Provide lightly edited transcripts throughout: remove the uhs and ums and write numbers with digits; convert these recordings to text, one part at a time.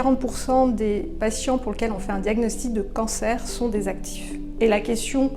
40% des patients pour lesquels on fait un diagnostic de cancer sont des actifs. Et la question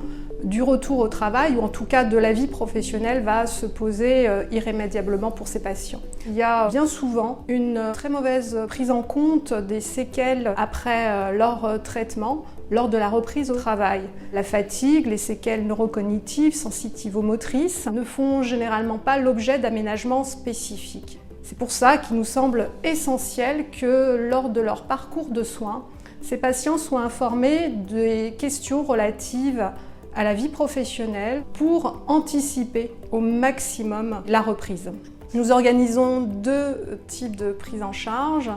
du retour au travail, ou en tout cas de la vie professionnelle, va se poser irrémédiablement pour ces patients. Il y a bien souvent une très mauvaise prise en compte des séquelles après leur traitement, lors de la reprise au travail. La fatigue, les séquelles neurocognitives, sensitivo-motrices ne font généralement pas l'objet d'aménagements spécifiques. C'est pour ça qu'il nous semble essentiel que lors de leur parcours de soins, ces patients soient informés des questions relatives à la vie professionnelle pour anticiper au maximum la reprise. Nous organisons 2 types de prise en charge.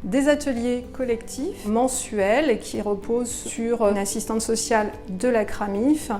Des ateliers collectifs mensuels qui reposent sur une assistante sociale de la CRAMIF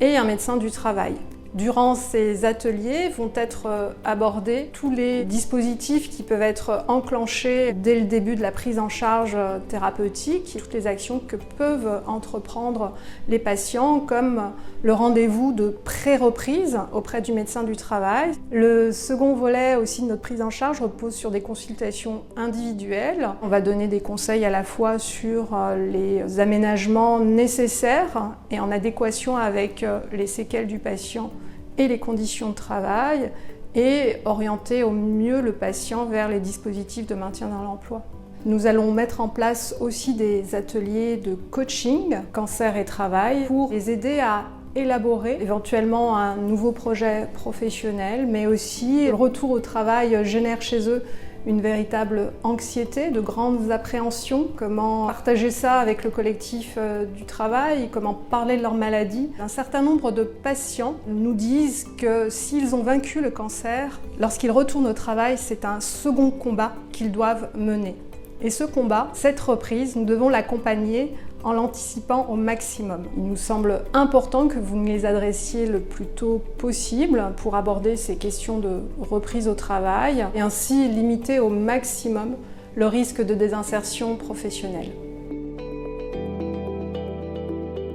et un médecin du travail. Durant ces ateliers vont être abordés tous les dispositifs qui peuvent être enclenchés dès le début de la prise en charge thérapeutique, toutes les actions que peuvent entreprendre les patients, comme le rendez-vous de pré-reprise auprès du médecin du travail. Le second volet aussi de notre prise en charge repose sur des consultations individuelles. On va donner des conseils à la fois sur les aménagements nécessaires et en adéquation avec les séquelles du patient et les conditions de travail, et orienter au mieux le patient vers les dispositifs de maintien dans l'emploi. Nous allons mettre en place aussi des ateliers de coaching, cancer et travail, pour les aider à élaborer éventuellement un nouveau projet professionnel, mais aussi le retour au travail génère chez eux une véritable anxiété, de grandes appréhensions, comment partager ça avec le collectif du travail, comment parler de leur maladie. Un certain nombre de patients nous disent que s'ils ont vaincu le cancer, lorsqu'ils retournent au travail, c'est un second combat qu'ils doivent mener. Et ce combat, cette reprise, nous devons l'accompagner en l'anticipant au maximum. Il nous semble important que vous nous les adressiez le plus tôt possible pour aborder ces questions de reprise au travail et ainsi limiter au maximum le risque de désinsertion professionnelle.